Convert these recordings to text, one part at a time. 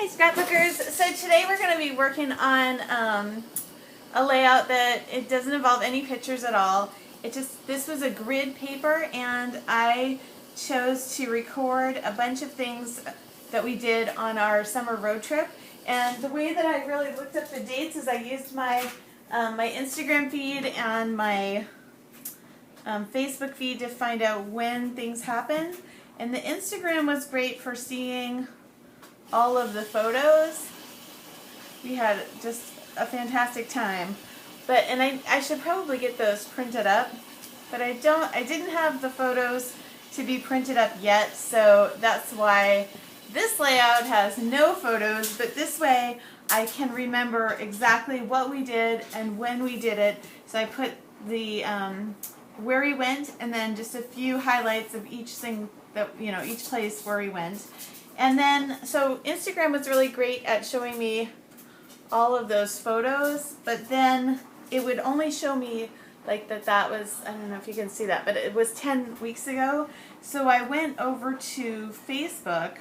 Hi scrapbookers! So today we're going to be working on a layout that it doesn't involve any pictures at all. This was a grid paper and I chose to record a bunch of things that we did on our summer road trip. And the way that I really looked up the dates is I used my my Instagram feed and my Facebook feed to find out when things happened. And the Instagram was great for seeing all of the photos. We had just a fantastic time. And I should probably get those printed up, but I didn't have the photos to be printed up yet, so that's why this layout has no photos, but this way I can remember exactly what we did and when we did it. So I put the where we went and then just a few highlights of each thing that, each place where we went. And then, so Instagram was really great at showing me all of those photos, but then it would only show me like that was, I don't know if you can see that, but it was 10 weeks ago. So I went over to Facebook,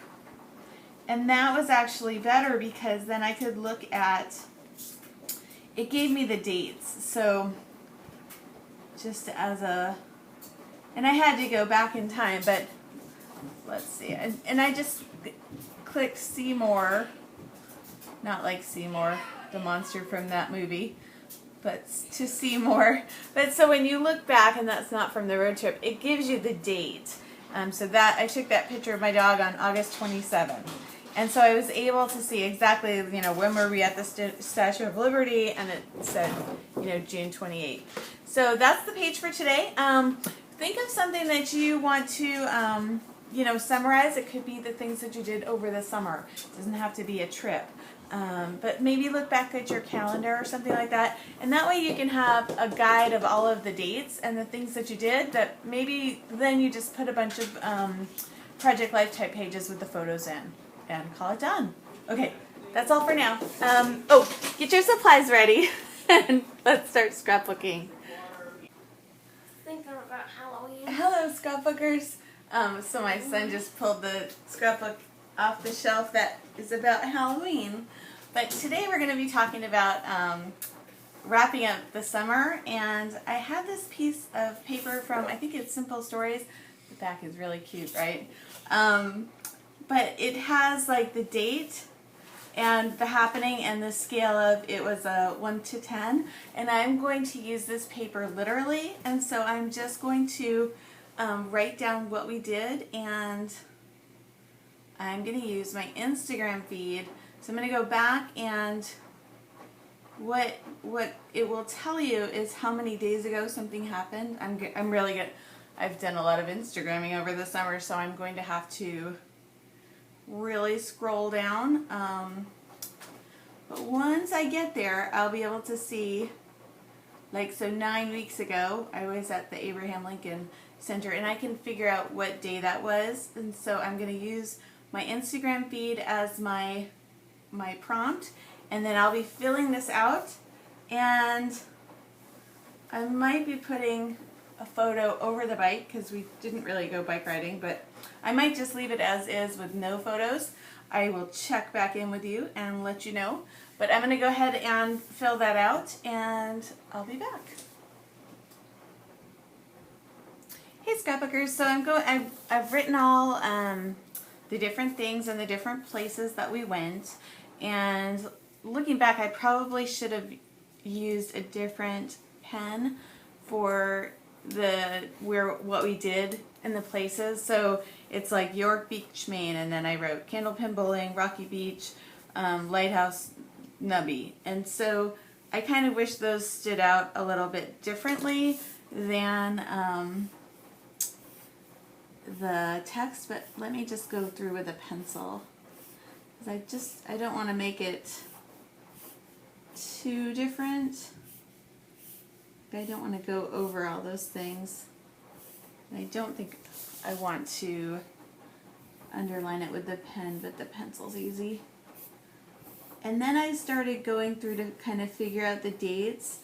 and that was actually better because then I could look at, it gave me the dates. So just as and I had to go back in time, but let's see, and I just clicked see more, not like Seymour, the monster from that movie, but to see more. But so when you look back, and that's not from the road trip, it gives you the date. So that I took that picture of my dog on August 27th. And so I was able to see exactly, when were we at the Statue of Liberty, and it said, June 28th. So that's the page for today. Think of something that you want to, summarize. It could be the things that you did over the summer. It doesn't have to be a trip. But maybe look back at your calendar or something like that. And that way you can have a guide of all of the dates and the things that you did, that maybe then you just put a bunch of Project Life type pages with the photos in and call it done. Okay, that's all for now. Get your supplies ready and let's start scrapbooking. Thinking about Halloween. Hello scrapbookers. So my son just pulled the scrapbook off the shelf that is about Halloween. But today we're going to be talking about wrapping up the summer, and I have this piece of paper from, I think it's Simple Stories. The back is really cute, right? But it has like the date and the happening and the scale of, it was a 1 to 10, and I'm going to use this paper literally, and so I'm just going to write down what we did, and I'm going to use my Instagram feed. So I'm going to go back, and what it will tell you is how many days ago something happened. I'm really good. I've done a lot of Instagramming over the summer, so I'm going to have to really scroll down. But once I get there, I'll be able to see, so 9 weeks ago, I was at the Abraham Lincoln Center, and I can figure out what day that was. And so I'm going to use my Instagram feed as my prompt, and then I'll be filling this out, and I might be putting a photo over the bike because we didn't really go bike riding, but I might just leave it as is with no photos. I will check back in with you and let you know, but I'm going to go ahead and fill that out, and I'll be back. Hey scrapbookers, so I've written all the different things and the different places that we went, and looking back, I probably should have used a different pen for what we did in the places. So it's like York Beach, Maine, and then I wrote Candlepin Bowling, Rocky Beach, Lighthouse, Nubby, and so I kind of wish those stood out a little bit differently than the text, but let me just go through with a pencil, because I don't want to make it too different. I don't want to go over all those things. I don't think I want to underline it with the pen, but the pencil's easy. And then I started going through to kind of figure out the dates.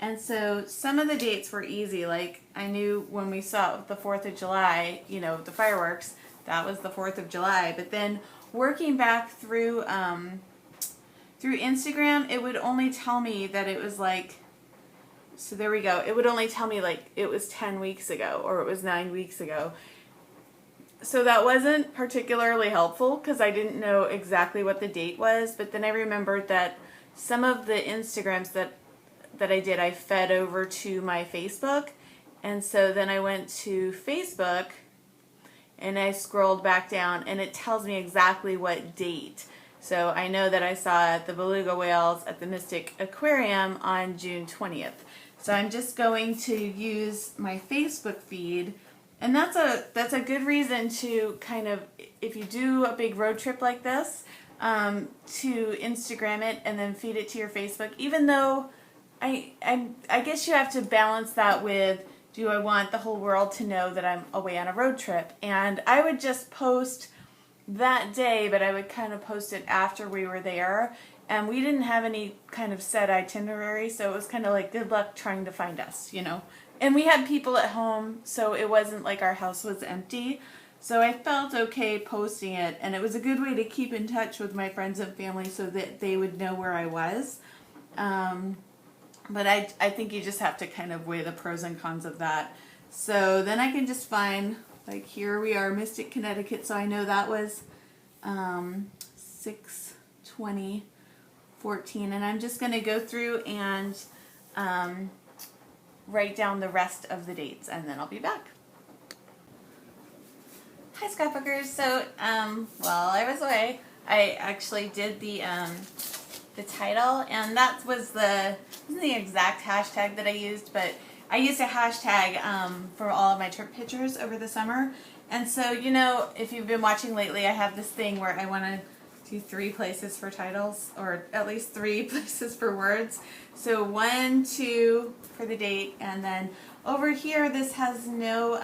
And so some of the dates were easy, like I knew when we saw the 4th of July, the fireworks, that was the 4th of July. But then working back through Instagram, it would only tell me that it was like, so there we go. It would only tell me like it was 10 weeks ago or it was 9 weeks ago. So that wasn't particularly helpful because I didn't know exactly what the date was. But then I remembered that some of the Instagrams that I did, I fed over to my Facebook. And so then I went to Facebook and I scrolled back down and it tells me exactly what date. So I know that I saw the beluga whales at the Mystic Aquarium on June 20th. So I'm just going to use my Facebook feed, and that's a good reason to kind of, if you do a big road trip like this, to Instagram it and then feed it to your Facebook. Even though I guess you have to balance that with, do I want the whole world to know that I'm away on a road trip? And I would just post that day, but I would kind of post it after we were there. And we didn't have any kind of set itinerary, so it was kind of like good luck trying to find us, you know. And we had people at home, so it wasn't like our house was empty. So I felt okay posting it, and it was a good way to keep in touch with my friends and family so that they would know where I was. But I think you just have to kind of weigh the pros and cons of that. So then I can just find, like here we are, Mystic, Connecticut. So I know that was 6/20/14, and I'm just going to go through and write down the rest of the dates, and then I'll be back. Hi, scrapbookers. So while I was away, I actually did the title, and that wasn't the exact hashtag that I used, but I used a hashtag for all of my trip pictures over the summer. And so, you know, if you've been watching lately, I have this thing where I want to do 3 places for titles, or at least 3 places for words. So 1, 2 for the date, and then over here this has no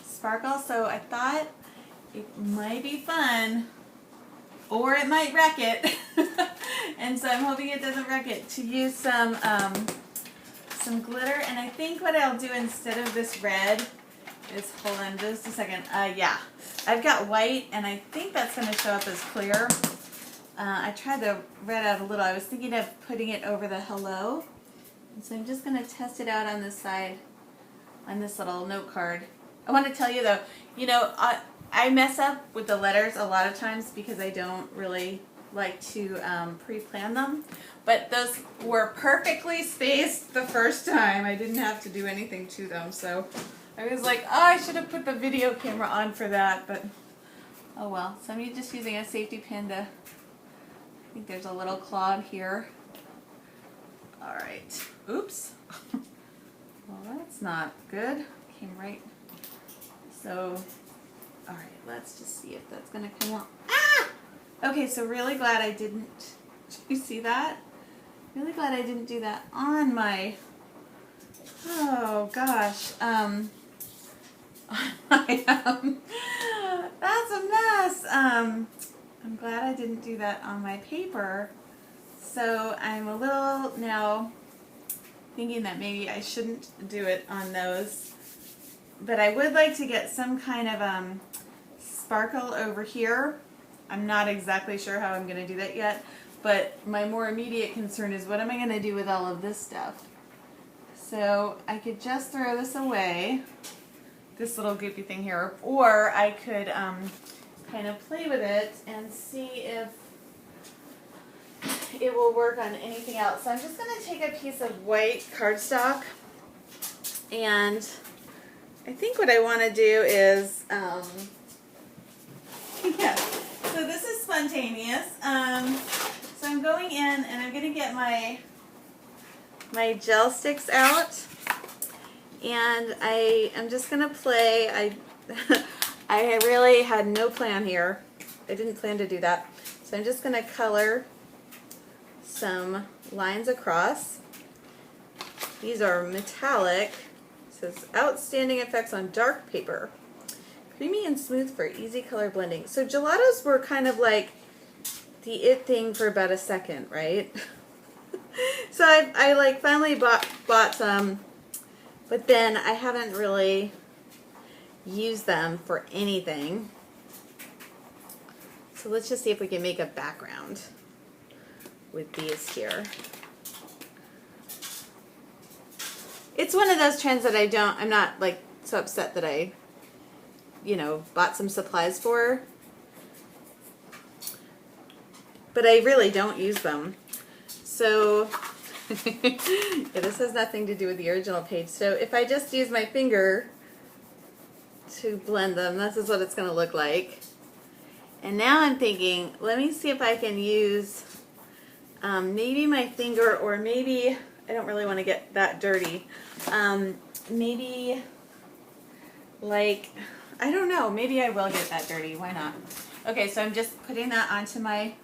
sparkle, so I thought it might be fun, or it might wreck it, and so I'm hoping it doesn't wreck it, to use some glitter. And I think what I'll do instead of this red is, hold on just a second, yeah, I've got white, and I think that's going to show up as clear. I tried the red out a little. I was thinking of putting it over the hello, and so I'm just going to test it out on this side, on this little note card. I want to tell you though, you know, I mess up with the letters a lot of times because I don't really like to pre-plan them, but those were perfectly spaced the first time. I didn't have to do anything to them, so I was like, oh, I should have put the video camera on for that, but oh well. So I'm just using a safety pin to, I think there's a little clog here. All right, oops. Well, that's not good. Came right. So, all right, let's just see if that's gonna come out. Ah! Okay, so really glad I didn't, did you see that? Really glad I didn't do that on my, oh gosh, that's a mess. I'm glad I didn't do that on my paper. So I'm a little now thinking that maybe I shouldn't do it on those. But I would like to get some kind of sparkle over here. I'm not exactly sure how I'm going to do that yet. But my more immediate concern is, what am I going to do with all of this stuff? So I could just throw this away, this little goopy thing here, or I could kind of play with it and see if it will work on anything else. So I'm just going to take a piece of white cardstock, and I think what I want to do is, yeah, so this is spontaneous. So I'm going in and I'm going to get my gel sticks out, and I'm just going to play. I really had no plan here. I didn't plan to do that. So I'm just going to color some lines across. These are metallic. It says outstanding effects on dark paper. Creamy and smooth for easy color blending. So gelatos were kind of like the it thing for about a second, right? So I like finally bought some, but then I haven't really used them for anything. So let's just see if we can make a background with these here. It's one of those trends that I'm not like so upset that I, bought some supplies for. But I really don't use them. So, yeah, this has nothing to do with the original page. So if I just use my finger to blend them, this is what it's going to look like. And now I'm thinking, let me see if I can use maybe my finger, or maybe, I don't really want to get that dirty. Maybe, like, I don't know, maybe I will get that dirty. Why not? Okay, so I'm just putting that onto my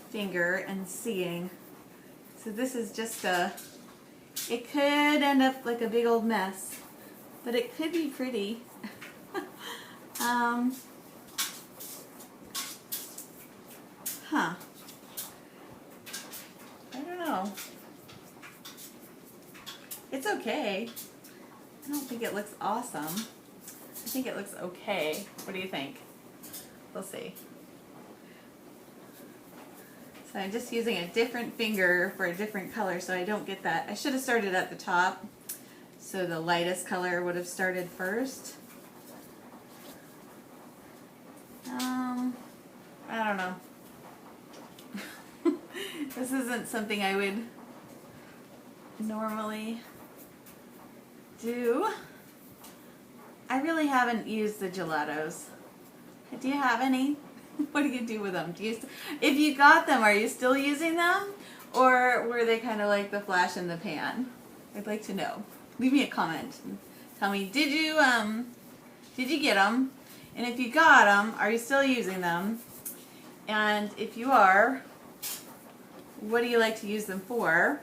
finger and seeing. So this is just it could end up like a big old mess, but it could be pretty. Huh. I don't know. It's okay. I don't think it looks awesome. I think it looks okay. What do you think? We'll see. So I'm just using a different finger for a different color so I don't get that. I should have started at the top, so the lightest color would have started first. I don't know. This isn't something I would normally do. I really haven't used the gelatos. Do you have any? What do you do with them? If you got them, are you still using them? Or were they kind of like the flash in the pan? I'd like to know. Leave me a comment. Tell me, did you get them? And if you got them, are you still using them? And if you are, what do you like to use them for?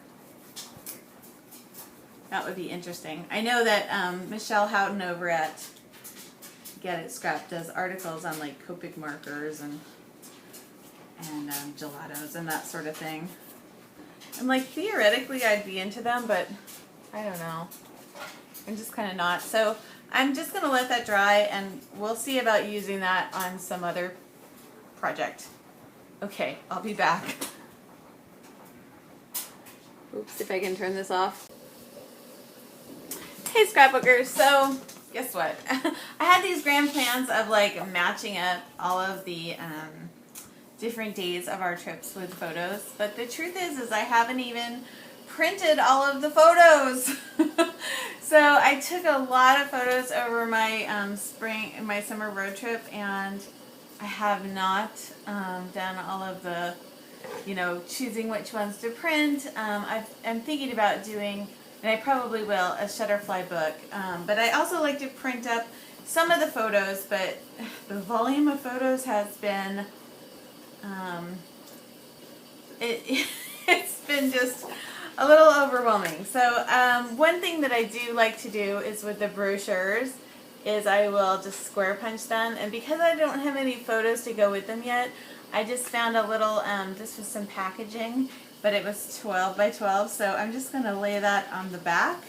That would be interesting. I know that Michelle Houghton over at Get It Scrap does articles on like Copic markers and gelatos and that sort of thing. And like theoretically I'd be into them, but I don't know. I'm just kind of not. So I'm just going to let that dry, and we'll see about using that on some other project. Okay, I'll be back. Oops, if I can turn this off. Hey scrapbookers, so guess what? I had these grand plans of like matching up all of the different days of our trips with photos, but the truth is I haven't even printed all of the photos. So I took a lot of photos over my my summer road trip, and I have not done all of the, choosing which ones to print. I'm thinking about doing, and I probably will, a Shutterfly book. But I also like to print up some of the photos, but the volume of photos has been, it's been just a little overwhelming. So one thing that I do like to do is with the brochures is I will just square punch them, and because I don't have any photos to go with them yet, I just found a little, this was some packaging, but it was 12 by 12, so I'm just going to lay that on the back,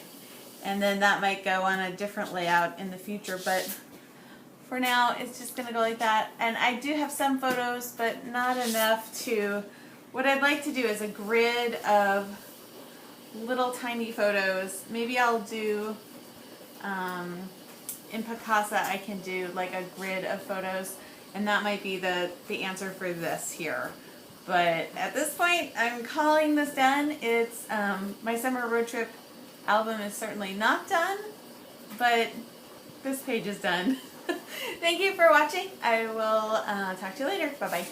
and then that might go on a different layout in the future, but for now it's just going to go like that. And I do have some photos, but not enough to, what I'd like to do is a grid of little tiny photos. Maybe I'll do, in Picasa I can do like a grid of photos, and that might be the answer for this here. But at this point, I'm calling this done. It's my summer road trip album is certainly not done, but this page is done. Thank you for watching. I will talk to you later. Bye-bye.